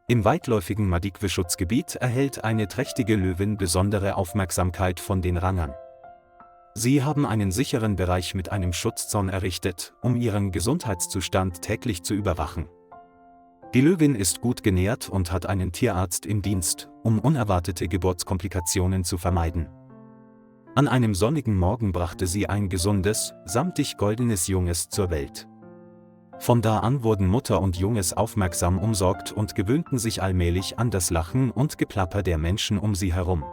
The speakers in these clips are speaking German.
Im weitläufigen Madikwe-Schutzgebiet erhält eine trächtige Löwin besondere Aufmerksamkeit von den Rangern. Sie haben einen sicheren Bereich mit einem Schutzzaun errichtet, um ihren Gesundheitszustand täglich zu überwachen. Die Löwin ist gut genährt und hat einen Tierarzt im Dienst, um unerwartete Geburtskomplikationen zu vermeiden. An einem sonnigen Morgen brachte sie ein gesundes, samtig-goldenes Junges zur Welt. Von da an wurden Mutter und Junges aufmerksam umsorgt und gewöhnten sich allmählich an das Lachen und Geplapper der Menschen um sie herum.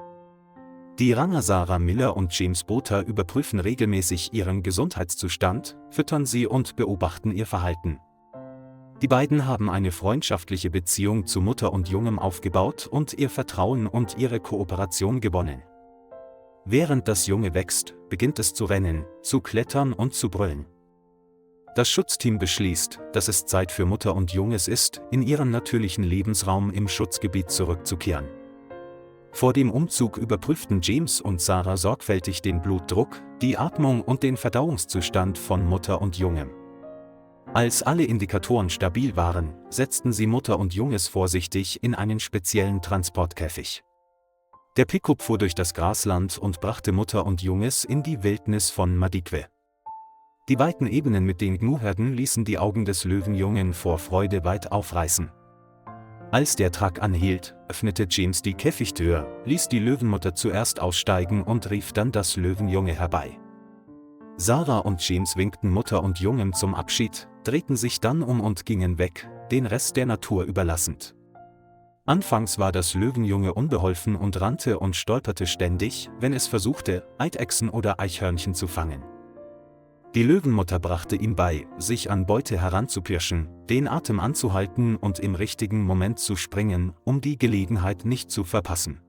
Die Ranger Sarah Miller und James Botha überprüfen regelmäßig ihren Gesundheitszustand, füttern sie und beobachten ihr Verhalten. Die beiden haben eine freundschaftliche Beziehung zu Mutter und Jungem aufgebaut und ihr Vertrauen und ihre Kooperation gewonnen. Während das Junge wächst, beginnt es zu rennen, zu klettern und zu brüllen. Das Schutzteam beschließt, dass es Zeit für Mutter und Junges ist, in ihren natürlichen Lebensraum im Schutzgebiet zurückzukehren. Vor dem Umzug überprüften James und Sarah sorgfältig den Blutdruck, die Atmung und den Verdauungszustand von Mutter und Jungem. Als alle Indikatoren stabil waren, setzten sie Mutter und Junges vorsichtig in einen speziellen Transportkäfig. Der Pickup fuhr durch das Grasland und brachte Mutter und Junges in die Wildnis von Madikwe. Die weiten Ebenen mit den Gnu-Herden ließen die Augen des Löwenjungen vor Freude weit aufreißen. Als der Truck anhielt, öffnete James die Käfigtür, ließ die Löwenmutter zuerst aussteigen und rief dann das Löwenjunge herbei. Sarah und James winkten Mutter und Jungem zum Abschied, drehten sich dann um und gingen weg, den Rest der Natur überlassend. Anfangs war das Löwenjunge unbeholfen und rannte und stolperte ständig, wenn es versuchte, Eidechsen oder Eichhörnchen zu fangen. Die Löwenmutter brachte ihm bei, sich an Beute heranzupirschen, den Atem anzuhalten und im richtigen Moment zu springen, um die Gelegenheit nicht zu verpassen.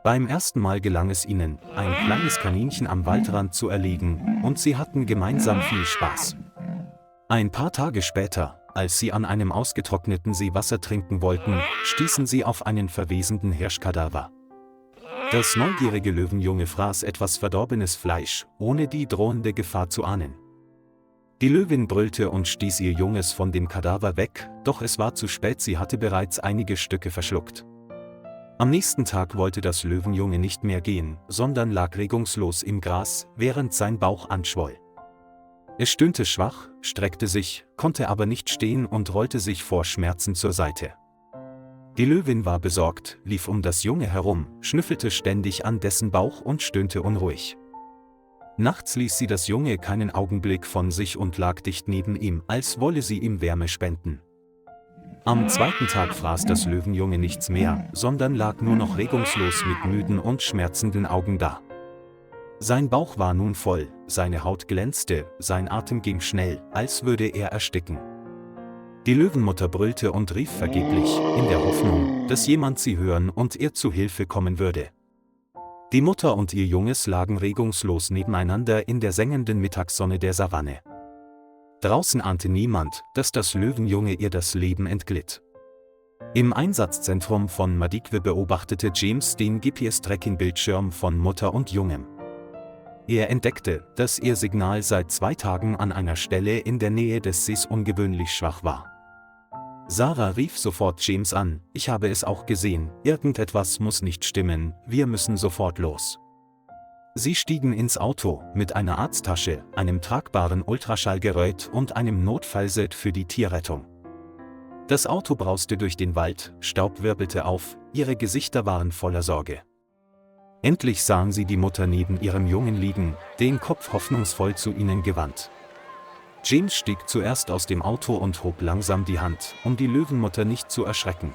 Beim ersten Mal gelang es ihnen, ein kleines Kaninchen am Waldrand zu erlegen, und sie hatten gemeinsam viel Spaß. Ein paar Tage später, als sie an einem ausgetrockneten See Wasser trinken wollten, stießen sie auf einen verwesenden Hirschkadaver. Das neugierige Löwenjunge fraß etwas verdorbenes Fleisch, ohne die drohende Gefahr zu ahnen. Die Löwin brüllte und stieß ihr Junges von dem Kadaver weg, doch es war zu spät, sie hatte bereits einige Stücke verschluckt. Am nächsten Tag wollte das Löwenjunge nicht mehr gehen, sondern lag regungslos im Gras, während sein Bauch anschwoll. Es stöhnte schwach, streckte sich, konnte aber nicht stehen und rollte sich vor Schmerzen zur Seite. Die Löwin war besorgt, lief um das Junge herum, schnüffelte ständig an dessen Bauch und stöhnte unruhig. Nachts ließ sie das Junge keinen Augenblick von sich und lag dicht neben ihm, als wolle sie ihm Wärme spenden. Am zweiten Tag fraß das Löwenjunge nichts mehr, sondern lag nur noch regungslos mit müden und schmerzenden Augen da. Sein Bauch war nun voll, seine Haut glänzte, sein Atem ging schnell, als würde er ersticken. Die Löwenmutter brüllte und rief vergeblich, in der Hoffnung, dass jemand sie hören und ihr zu Hilfe kommen würde. Die Mutter und ihr Junges lagen regungslos nebeneinander in der sengenden Mittagssonne der Savanne. Draußen ahnte niemand, dass das Löwenjunge ihr das Leben entglitt. Im Einsatzzentrum von Madikwe beobachtete James den GPS-Tracking-Bildschirm von Mutter und Jungem. Er entdeckte, dass ihr Signal seit 2 Tagen an einer Stelle in der Nähe des Sees ungewöhnlich schwach war. Sarah rief sofort James an: „Ich habe es auch gesehen, irgendetwas muss nicht stimmen, wir müssen sofort los." Sie stiegen ins Auto, mit einer Arzttasche, einem tragbaren Ultraschallgerät und einem Notfallset für die Tierrettung. Das Auto brauste durch den Wald, Staub wirbelte auf, ihre Gesichter waren voller Sorge. Endlich sahen sie die Mutter neben ihrem Jungen liegen, den Kopf hoffnungsvoll zu ihnen gewandt. James stieg zuerst aus dem Auto und hob langsam die Hand, um die Löwenmutter nicht zu erschrecken.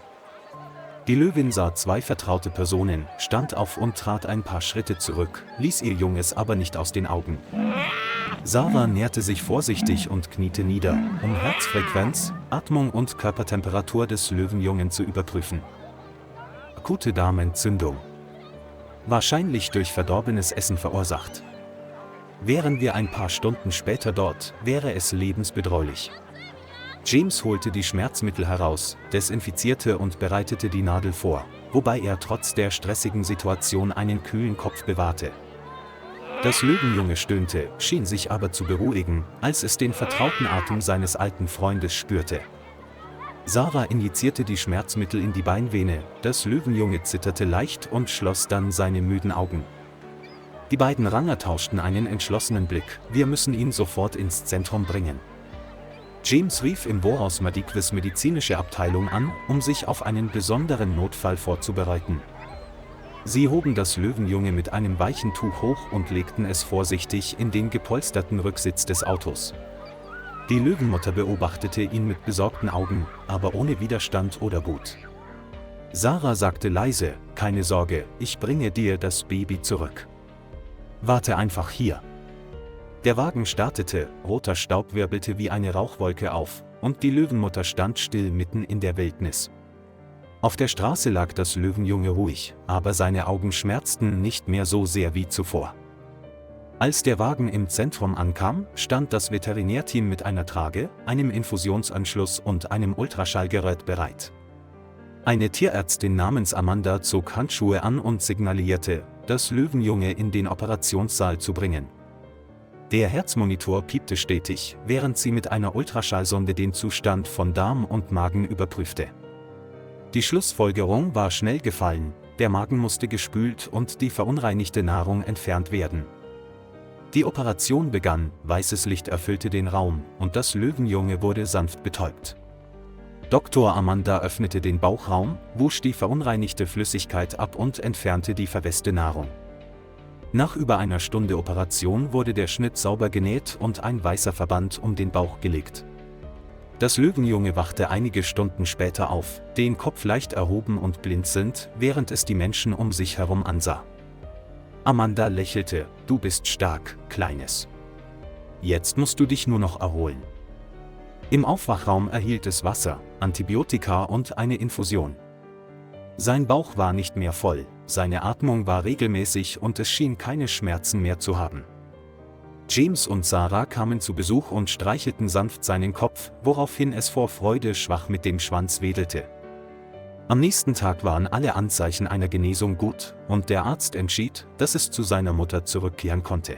Die Löwin sah 2 vertraute Personen, stand auf und trat ein paar Schritte zurück, ließ ihr Junges aber nicht aus den Augen. Sarah näherte sich vorsichtig und kniete nieder, um Herzfrequenz, Atmung und Körpertemperatur des Löwenjungen zu überprüfen. Akute Darmentzündung. Wahrscheinlich durch verdorbenes Essen verursacht. Wären wir ein paar Stunden später dort, wäre es lebensbedrohlich. James holte die Schmerzmittel heraus, desinfizierte und bereitete die Nadel vor, wobei er trotz der stressigen Situation einen kühlen Kopf bewahrte. Das Löwenjunge stöhnte, schien sich aber zu beruhigen, als es den vertrauten Atem seines alten Freundes spürte. Sarah injizierte die Schmerzmittel in die Beinvene, das Löwenjunge zitterte leicht und schloss dann seine müden Augen. Die beiden Ranger tauschten einen entschlossenen Blick: Wir müssen ihn sofort ins Zentrum bringen. James rief im Voraus Madikves medizinische Abteilung an, um sich auf einen besonderen Notfall vorzubereiten. Sie hoben das Löwenjunge mit einem weichen Tuch hoch und legten es vorsichtig in den gepolsterten Rücksitz des Autos. Die Löwenmutter beobachtete ihn mit besorgten Augen, aber ohne Widerstand oder Wut. Sarah sagte leise: Keine Sorge, ich bringe dir das Baby zurück. Warte einfach hier. Der Wagen startete, roter Staub wirbelte wie eine Rauchwolke auf, und die Löwenmutter stand still mitten in der Wildnis. Auf der Straße lag das Löwenjunge ruhig, aber seine Augen schmerzten nicht mehr so sehr wie zuvor. Als der Wagen im Zentrum ankam, stand das Veterinärteam mit einer Trage, einem Infusionsanschluss und einem Ultraschallgerät bereit. Eine Tierärztin namens Amanda zog Handschuhe an und signalisierte, das Löwenjunge in den Operationssaal zu bringen. Der Herzmonitor piepte stetig, während sie mit einer Ultraschallsonde den Zustand von Darm und Magen überprüfte. Die Schlussfolgerung war schnell gefallen: Der Magen musste gespült und die verunreinigte Nahrung entfernt werden. Die Operation begann, weißes Licht erfüllte den Raum, und das Löwenjunge wurde sanft betäubt. Dr. Amanda öffnete den Bauchraum, wusch die verunreinigte Flüssigkeit ab und entfernte die verweste Nahrung. Nach über einer Stunde Operation wurde der Schnitt sauber genäht und ein weißer Verband um den Bauch gelegt. Das Löwenjunge wachte einige Stunden später auf, den Kopf leicht erhoben und blinzelnd, während es die Menschen um sich herum ansah. Amanda lächelte: Du bist stark, Kleines. Jetzt musst du dich nur noch erholen. Im Aufwachraum erhielt es Wasser, Antibiotika und eine Infusion. Sein Bauch war nicht mehr voll, seine Atmung war regelmäßig und es schien keine Schmerzen mehr zu haben. James und Sarah kamen zu Besuch und streichelten sanft seinen Kopf, woraufhin es vor Freude schwach mit dem Schwanz wedelte. Am nächsten Tag waren alle Anzeichen einer Genesung gut, und der Arzt entschied, dass es zu seiner Mutter zurückkehren konnte.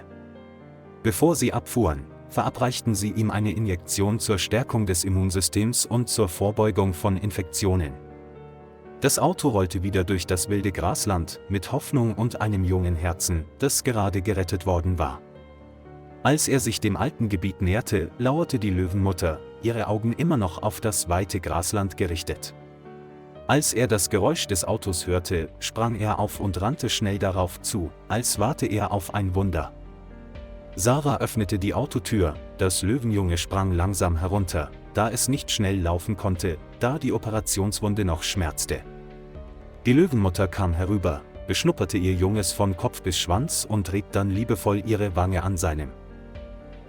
Bevor sie abfuhren, verabreichten sie ihm eine Injektion zur Stärkung des Immunsystems und zur Vorbeugung von Infektionen. Das Auto rollte wieder durch das wilde Grasland, mit Hoffnung und einem jungen Herzen, das gerade gerettet worden war. Als er sich dem alten Gebiet näherte, lauerte die Löwenmutter, ihre Augen immer noch auf das weite Grasland gerichtet. Als er das Geräusch des Autos hörte, sprang er auf und rannte schnell darauf zu, als warte er auf ein Wunder. Sarah öffnete die Autotür, das Löwenjunge sprang langsam herunter, da es nicht schnell laufen konnte, da die Operationswunde noch schmerzte. Die Löwenmutter kam herüber, beschnupperte ihr Junges von Kopf bis Schwanz und rieb dann liebevoll ihre Wange an seinem.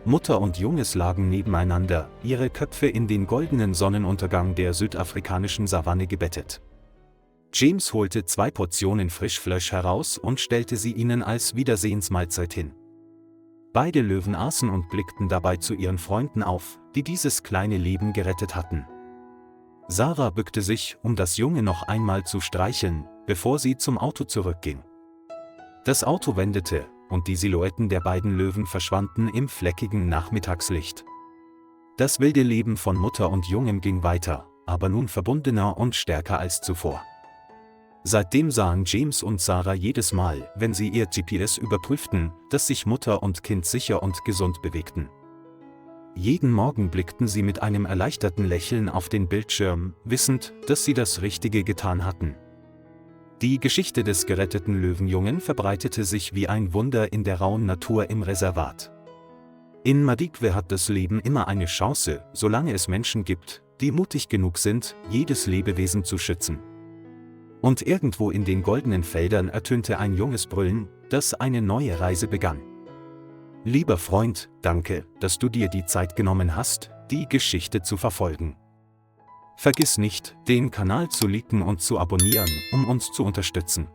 Mutter und Junges lagen nebeneinander, ihre Köpfe in den goldenen Sonnenuntergang der südafrikanischen Savanne gebettet. James holte 2 Portionen Frischfleisch heraus und stellte sie ihnen als Wiedersehensmahlzeit hin. Beide Löwen aßen und blickten dabei zu ihren Freunden auf, die dieses kleine Leben gerettet hatten. Sarah bückte sich, um das Junge noch einmal zu streicheln, bevor sie zum Auto zurückging. Das Auto wendete, und die Silhouetten der beiden Löwen verschwanden im fleckigen Nachmittagslicht. Das wilde Leben von Mutter und Jungem ging weiter, aber nun verbundener und stärker als zuvor. Seitdem sahen James und Sarah jedes Mal, wenn sie ihr GPS überprüften, dass sich Mutter und Kind sicher und gesund bewegten. Jeden Morgen blickten sie mit einem erleichterten Lächeln auf den Bildschirm, wissend, dass sie das Richtige getan hatten. Die Geschichte des geretteten Löwenjungen verbreitete sich wie ein Wunder in der rauen Natur im Reservat. In Madikwe hat das Leben immer eine Chance, solange es Menschen gibt, die mutig genug sind, jedes Lebewesen zu schützen. Und irgendwo in den goldenen Feldern ertönte ein junges Brüllen, das eine neue Reise begann. Lieber Freund, danke, dass du dir die Zeit genommen hast, die Geschichte zu verfolgen. Vergiss nicht, den Kanal zu liken und zu abonnieren, um uns zu unterstützen.